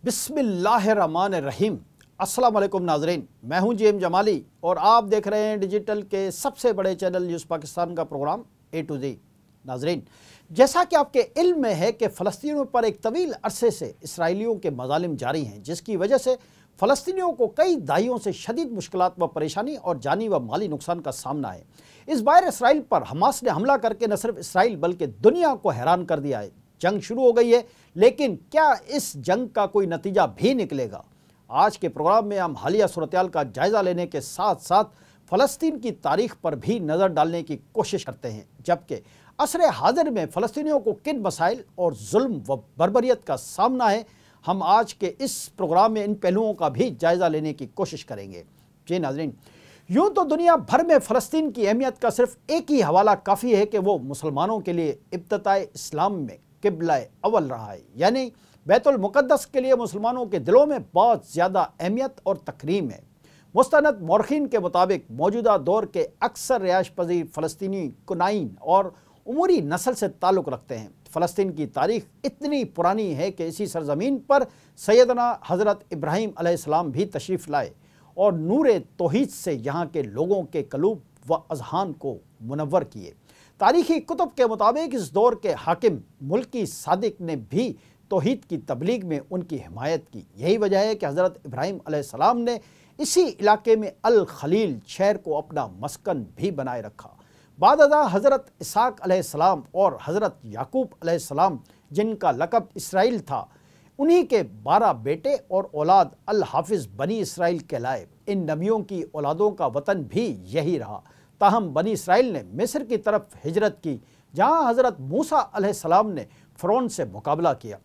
बिस्मिल्लाहिर्रहमानिर्रहीम। अस्सलाम वालेकुम नाजरीन, मैं हूं जीएम जमाली और आप देख रहे हैं डिजिटल के सबसे बड़े चैनल न्यूज़ पाकिस्तान का प्रोग्राम ए टू जी। नाजरीन, जैसा कि आपके इल्म में है कि फ़लस्तीनियों पर एक तवील अरसे से इसराइलियों के मज़ालिम जारी हैं, जिसकी वजह से फ़लस्तीनियों को कई दहाइयों से शदीद मुश्किलात व परेशानी और जानी व माली नुकसान का सामना है। इस बार इसराइल पर हमास ने हमला करके न सिर्फ इसराइल बल्कि दुनिया को हैरान कर दिया है। जंग शुरू हो गई है, लेकिन क्या इस जंग का कोई नतीजा भी निकलेगा? आज के प्रोग्राम में हम हालिया सूरत-ए-हाल का जायज़ा लेने के साथ साथ फ़लस्तीन की तारीख़ पर भी नज़र डालने की कोशिश करते हैं, जबकि असरे हाज़िर में फ़लस्तीनियों को किन मसाइल और जुल्म व बर्बरियत का सामना है, हम आज के इस प्रोग्राम में इन पहलुओं का भी जायज़ा लेने की कोशिश करेंगे। जी नाज़रीन, यूँ तो दुनिया भर में फ़लस्तीन की अहमियत का सिर्फ एक ही हवाला काफ़ी है कि वो मुसलमानों के लिए इब्तिदाए इस्लाम में क़िबला-ए अव्वल रहा है, यानी बैतुल मुक़द्दस के लिए मुसलमानों के दिलों में बहुत ज़्यादा अहमियत और तकरीम है। मुस्तनद मौरख़ीन के मुताबिक मौजूदा दौर के अक्सर रिहाइश पज़ीर फ़लस्तीनी कुनाइन और उमूरी नस्ल से ताल्लुक़ रखते हैं। फ़लस्तीन की तारीख़ इतनी पुरानी है कि इसी सरज़मीन पर सैयदना हज़रत इब्राहीम अलैहिस्सलाम भी तशरीफ़ लाए और नूर तौहीद से यहाँ के लोगों के क़लूब व अज़हान को मुनव्वर किए। तारीख़ी कुतुब के मुताबिक इस दौर के हाकिम मुल्की सादिक ने भी तौहीद की तबलीग में उनकी हिमायत की। यही वजह है कि हज़रत इब्राहीम अलैहिस्सलाम ने इसी इलाके में अल खलील शहर को अपना मस्कन भी बनाए रखा। बादअज़ा हज़रत इसहाक़ अलैहिस्सलाम और हज़रत याकूब अलैहिस्सलाम, जिनका लक़ब इसराइल था, उन्हीं के 12 बेटे और औलाद अल हाफिज़ बनी इसराइल कहलाए। इन नबियों की औलादों का वतन भी यही रहा। ताहम बनी इसराइल ने मिस्र की तरफ हिजरत की, जहाँ हज़रत मूसा अलैहिस्सलाम ने फ़िरौन से मुकाबला किया।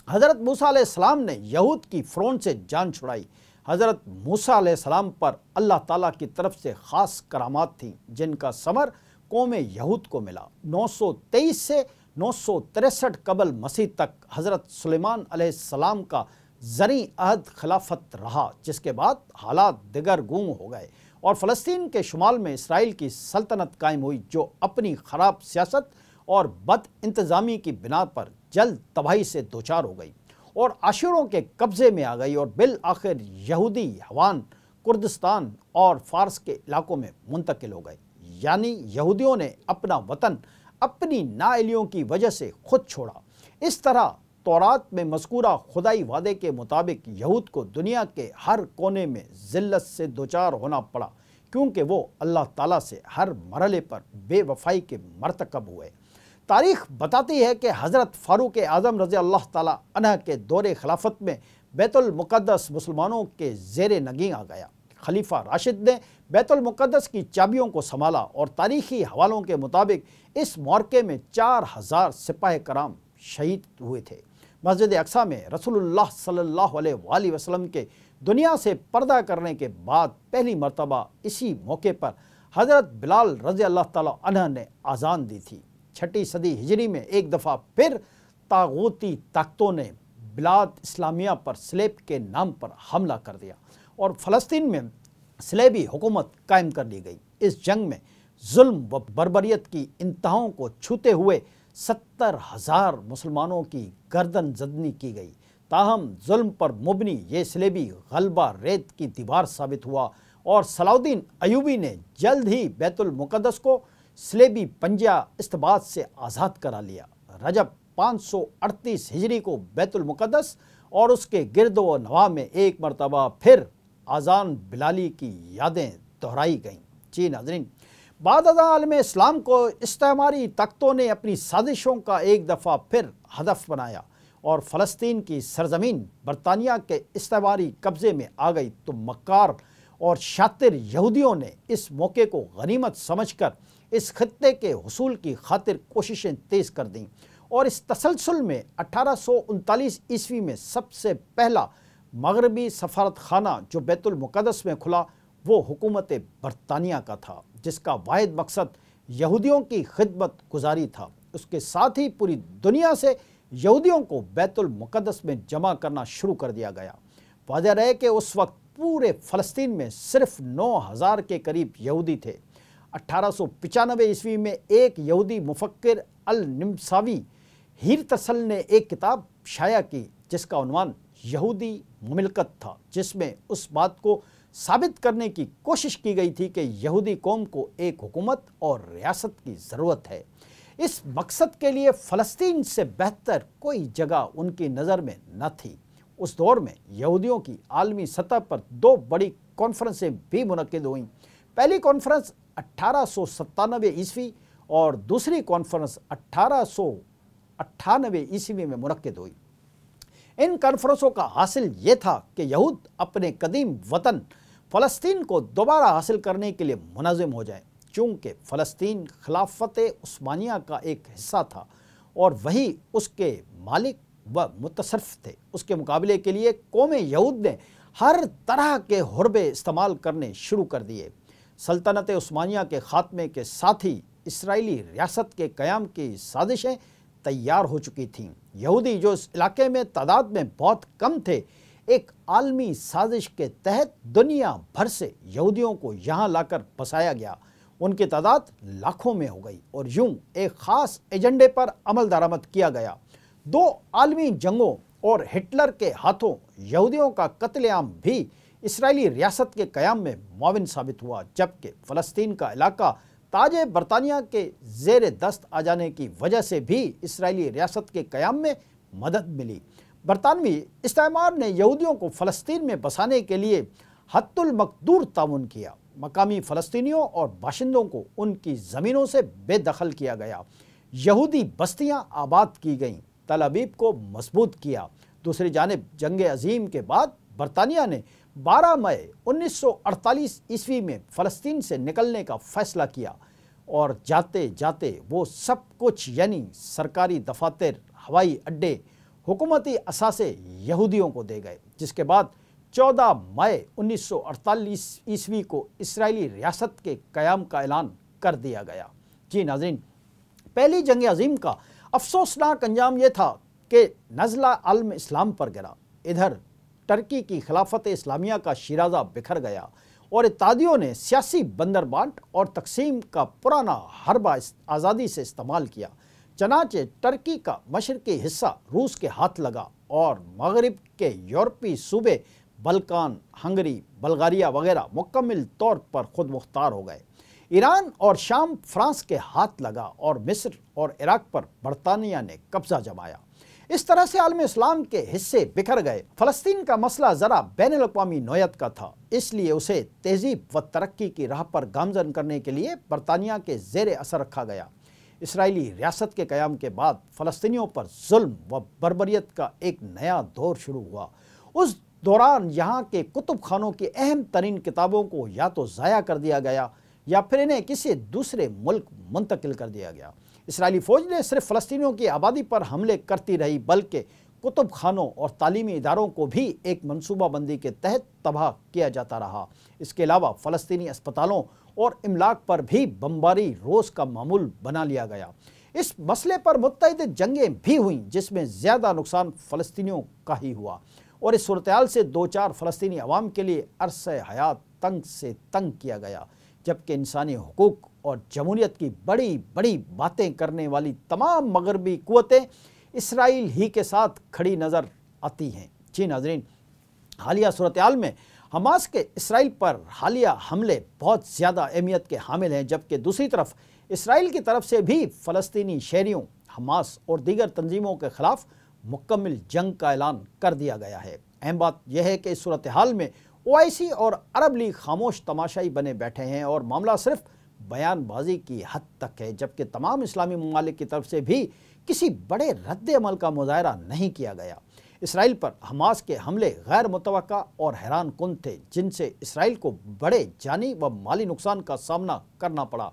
हज़रत मूसा अलैहिस्सलाम ने यहूद की फ़िरौन से जान छुड़ाई। हज़रत मूसा अलैहिस्सलाम पर अल्लाह ताला की तरफ से ख़ास करामात थीं, जिनका समर कौम यहूद को मिला। 923 से 963 कबल मसीह तक हज़रत सुलेमान अलैहिस्सलाम का ज़री अहद खिलाफत रहा, जिसके बाद हालात दिगर गूं हो गए और फ़लस्तीन के शुमाल में इसराइल की सल्तनत कायम हुई, जो अपनी ख़राब सियासत और बद इंतज़ामी की बिना पर जल्द तबाही से दोचार हो गई और आशिरों के कब्ज़े में आ गई और बिल आखिर यहूदी हवान, कुर्दिस्तान और फ़ारस के इलाकों में मुंतकिल हो गए। यानी यहूदियों ने अपना वतन अपनी नाअहलियों की वजह से खुद छोड़ा। इस तरह तौरात में मज़कूरा खुदाई वादे के मुताबिक यहूद को दुनिया के हर कोने में ज़िल्लत से दोचार होना पड़ा, क्योंकि वो अल्लाह ताला से हर मरहले पर बेवफ़ाई के मरतकब हुए। तारीख़ बताती है कि हज़रत फ़ारूक आज़म रज़ी अल्लाह ताला अन्हु के दौरे खिलाफत में बैतुल मुक़द्दस मुसलमानों के ज़ेरे नगीं आ गया। खलीफा राशिद ने बैतुल मुक़द्दस की चाबियों को संभाला और तारीख़ी हवालों के मुताबिक इस मौक़े में 4000 सिपाही कराम शहीद हुए थे। मस्जिद अक्सा में रसूलुल्लाह सल्लल्लाहु अलैहि वसल्लम के दुनिया से पर्दा करने के बाद पहली मरतबा इसी मौके पर हज़रत बिलाल रज़ी अल्लाह ताला अन्हु ने आज़ान दी थी। 6ठी सदी हिजरी में एक दफ़ा फिर तागूती ताकतों ने बिलाद इस्लामिया पर स्लेब के नाम पर हमला कर दिया और फ़लस्तीन में स्लेबी हुकूमत कायम कर ली गई। इस जंग में जुल्म व बर्बरियत की इंतहाओं को छूते हुए 70,000 मुसलमानों की गर्दन जदनी की गई। ताहम जुल्म पर मुबनी ये स्लेबी गलबा रेत की दीवार साबित हुआ और सलाउद्दीन अयूबी ने जल्द ही बैतुल मुक़द्दस को स्लेबी पंजा इस्तिबाद से आज़ाद करा लिया। रजब 538 हिजरी को बैतुल मुक़द्दस और उसके गिरद व नवा में एक मरतबा फिर आज़ान बिलाली की यादें दोहराई गईं। जी नाज़रीन, बादअज़ा आलम इस्लाम को इस्तेमारी ताकतों ने अपनी साजिशों का एक दफ़ा फिर हदफ बनाया और फ़लस्तीन की सरज़मीन बरतानिया के इस्तेमारी कब्ज़े में आ गई, तो मक्कार और शातिर यहूदियों ने इस मौके को गनीमत समझकर इस खत्ते के हुसूल की खातिर कोशिशें तेज़ कर दीं और इस तसलसल में 1839 ईस्वी में सबसे पहला मगरबी सफारत खाना जो बैतुल मुक़द्दस में खुला, वो हुकूमत बरतानिया का था, जिसका वाहिद मकसद यहूदियों की खिदमत गुजारी था। उसके साथ ही पूरी दुनिया से यहूदियों को बैतुल मुक़द्दस में जमा करना शुरू कर दिया गया। वाज़ेह है कि उस वक्त पूरे फ़लस्तीन में सिर्फ 9000 के करीब यहूदी थे। 1895 ईस्वी में एक यहूदी मुफक्किर अल निम्सावी हीरतसल ने एक किताब शाया की, जिसका उन्वान یہودی مملکت تھا جس میں اس بات کو ثابت کرنے کی کوشش کی گئی تھی کہ یہودی قوم کو ایک حکومت اور ریاست کی ضرورت ہے۔ اس مقصد کے لیے فلسطین سے بہتر کوئی جگہ ان کی نظر میں نہ تھی۔ اس دور میں یہودیوں کی عالمی سطح پر دو بڑی کانفرنسیں بھی منعقد ہوئیں۔ پہلی کانفرنس 1897 عیسوی اور دوسری کانفرنس 1898 عیسوی میں منعقد ہوئی۔ ان کانفرنسوں کا حاصل یہ تھا کہ یہود اپنے قدیم وطن فلسطین کو دوبارہ حاصل کرنے کے لیے منظم ہو جائیں۔ چونکہ فلسطین خلافت عثمانیہ کا ایک حصہ تھا اور وہی اس کے مالک و متصرف تھے، اس کے مقابلے کے لیے قوم یہود نے ہر طرح کے حربے استعمال کرنے شروع کر دیے۔ سلطنت عثمانیہ کے خاتمے کے ساتھ ہی اسرائیلی ریاست کے قیام کی سازشیں تیار ہو چکی تھیں۔ یہودی جو اس علاقے میں تعداد میں بہت کم تھے، ایک عالمی سازش کے تحت دنیا بھر سے یہودیوں کو یہاں لا کر بسایا گیا۔ ان کی تعداد لاکھوں میں ہو گئی اور یوں ایک خاص ایجنڈے پر عمل درآمد کیا گیا۔ دو عالمی جنگوں اور ہٹلر کے ہاتھوں یہودیوں کا قتل عام بھی اسرائیلی ریاست کے قیام میں معاون ثابت ہوا، جبکہ فلسطین کا علاقہ تاج برطانیہ کے زیر دست آ جانے کی وجہ سے بھی اسرائیلی ریاست کے قیام میں مدد ملی۔ برطانوی استعمار نے یہودیوں کو فلسطین میں بسانے کے لیے حد المقدور تعاون کیا۔ مقامی فلسطینیوں اور باشندوں کو ان کی زمینوں سے بے دخل کیا گیا۔ یہودی بستیاں آباد کی گئیں، تل ابیب کو مضبوط کیا۔ دوسری جانب جنگ عظیم کے بعد برطانیہ نے 12 مئی 1948 عیسوی میں فلسطین سے نکلنے کا فیصلہ کیا اور جاتے جاتے وہ سب کچھ یعنی سرکاری دفاتر، ہوائی اڈے، حکومتی اثاثے یہودیوں کو دے گئے، جس کے بعد 14 مئی 1948 عیسوی کو اسرائیلی ریاست کے قیام کا اعلان کر دیا گیا۔ جی ناظرین، پہلی جنگ عظیم کا افسوسناک انجام یہ تھا کہ نزلہ عالم اسلام پر گرا۔ ادھر ترکی کی خلافت اسلامیہ کا شیرازہ بکھر گیا اور اتحادیوں نے سیاسی بندر بانٹ اور تقسیم کا پرانا حربہ آزادی سے استعمال کیا۔ چنانچہ ترکی کا مشرقی حصہ روس کے ہاتھ لگا اور مغرب کے یورپی صوبے بلکان، ہنگری، بلغاریہ وغیرہ مکمل طور پر خود مختار ہو گئے۔ ایران اور شام فرانس کے ہاتھ لگا اور مصر اور عراق پر برطانیہ نے قبضہ جمایا۔ اس طرح سے عالم اسلام کے حصے بکھر گئے۔ فلسطین کا مسئلہ ذرا بین الاقوامی نوعیت کا تھا، اس لیے اسے تہذیب و ترقی کی راہ پر گامزن کرنے کے لیے برطانیہ کے زیر اثر رکھا گیا۔ اسرائیلی ریاست کے قیام کے بعد فلسطینیوں پر ظلم و بربریت کا ایک نیا دور شروع ہوا۔ اس دوران یہاں کے کتب خانوں کی اہم ترین کتابوں کو یا تو ضائع کر دیا گیا یا پھر انہیں کسی دوسرے ملک منتقل کر دیا گیا۔ اسرائیلی فوج نے صرف فلسطینیوں کی آبادی پر حملے کرتی رہی بلکہ کتب خانوں اور تعلیمی اداروں کو بھی ایک منصوبہ بندی کے تحت تباہ کیا جاتا رہا۔ اس کے علاوہ فلسطینی اسپتالوں اور املاک پر بھی بمباری روز کا معمول بنا لیا گیا۔ اس مسئلے پر متعدد جنگیں بھی ہوئیں جس میں زیادہ نقصان فلسطینیوں کا ہی ہوا اور اس صورتحال سے دو چار فلسطینی عوام کے لیے عرصہ حیات تنگ سے تنگ کیا گیا، جبکہ انسانی حقوق اور جمہوریت کی بڑی بڑی باتیں کرنے والی تمام مغربی قوتیں اسرائیل ہی کے ساتھ کھڑی نظر آتی ہیں۔ جی ناظرین، حالیہ صورتحال میں حماس کے اسرائیل پر حالیہ حملے بہت زیادہ اہمیت کے حامل ہیں، جبکہ دوسری طرف اسرائیل کی طرف سے بھی فلسطینی شہریوں، حماس اور دیگر تنظیموں کے خلاف مکمل جنگ کا اعلان کر دیا گیا ہے۔ اہم بات یہ ہے کہ اس صورتحال میں OIC اور عرب لیگ خاموش تماشائی بنے بیٹھے ہیں اور معاملہ صرف بیان بازی کی حد تک ہے، جبکہ تمام اسلامی ممالک کی طرف سے بھی کسی بڑے رد عمل کا مظاہرہ نہیں کیا گیا۔ اسرائیل پر حماس کے حملے غیر متوقع اور حیران کن تھے، جن سے اسرائیل کو بڑے جانی و مالی نقصان کا سامنا کرنا پڑا۔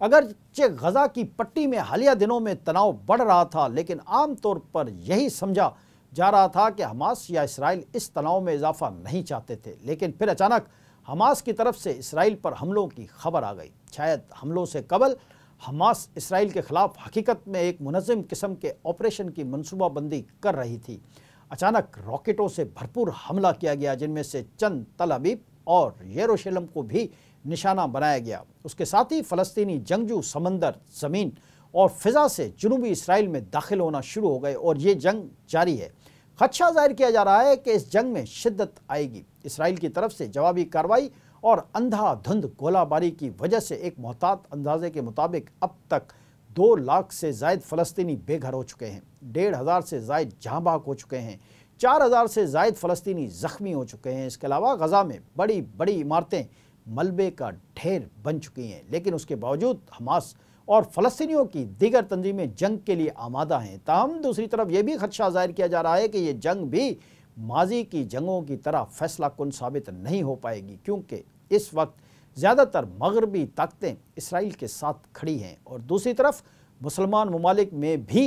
اگرچہ غزہ کی پٹی میں حالیہ دنوں میں تناؤ بڑھ رہا تھا، لیکن عام طور پر یہی سمجھا جا رہا تھا کہ حماس یا اسرائیل اس تناؤ میں اضافہ نہیں چاہتے تھے، لیکن پھر اچانک حماس کی طرف سے اسرائیل پر حملوں کی خبر آ گئی۔ شاید حملوں سے قبل حماس اسرائیل کے خلاف حقیقت میں ایک منظم قسم کے آپریشن کی منصوبہ بندی کر رہی تھی۔ اچانک راکٹوں سے بھرپور حملہ کیا گیا، جن میں سے چند تل ابیب اور یروشلم کو بھی نشانہ بنایا گیا۔ اس کے ساتھ ہی فلسطینی جنگجو سمندر، زمین اور فضا سے جنوبی اسرائیل میں داخل ہونا شروع ہو گئے اور یہ جنگ جاری ہے۔ खदशा जाहिर किया जा रहा है कि इस जंग में शिद्दत आएगी। इसराइल की तरफ से जवाबी कार्रवाई और अंधाधुंध गोलाबारी की वजह से एक मोहतात अंदाजे के मुताबिक अब तक 2 लाख से ज़ायद फ़लस्तीनी बेघर हो चुके हैं, 1,500 से ज़ायद जहाँ भाग हो चुके हैं, 4,000 से ज़ायद फ़लस्तीनी ज़ख्मी हो चुके हैं। इसके अलावा गज़ा में बड़ी बड़ी इमारतें मलबे का ढेर बन चुकी हैं, लेकिन उसके बावजूद हमास और फ़लस्तीनियों की दीगर तंजीमें जंग के लिए आमादा हैं। ताहम दूसरी तरफ ये भी खदशा ज़ाहिर किया जा रहा है कि ये जंग भी माजी की जंगों की तरह फैसला कुन साबित नहीं हो पाएगी, क्योंकि इस वक्त ज़्यादातर मगरबी ताकतें इसराइल के साथ खड़ी हैं और दूसरी तरफ मुसलमान ममालिक में भी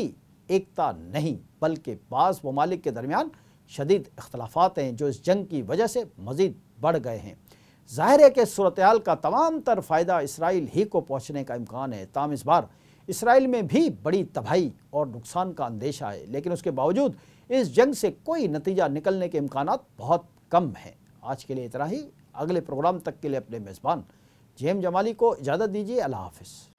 एकता नहीं, बल्कि बाज़ ममालिक के दरमियान शदीद इख्तलाफात हैं जो इस जंग की वजह से मज़ीद बढ़ गए हैं। ज़ाहिर है कि सूरत हाल का तमाम तर फ़ायदा इसराइल ही को पहुँचने का इम्कान है। ताहम इस बार इसराइल में भी बड़ी तबाही और नुकसान का अंदेशा है, लेकिन उसके बावजूद इस जंग से कोई नतीजा निकलने के इम्कानात बहुत कम हैं। आज के लिए इतना ही। अगले प्रोग्राम तक के लिए अपने मेज़बान JM जमाली को इजाज़त दीजिए। अल्लाह हाफ़िज़।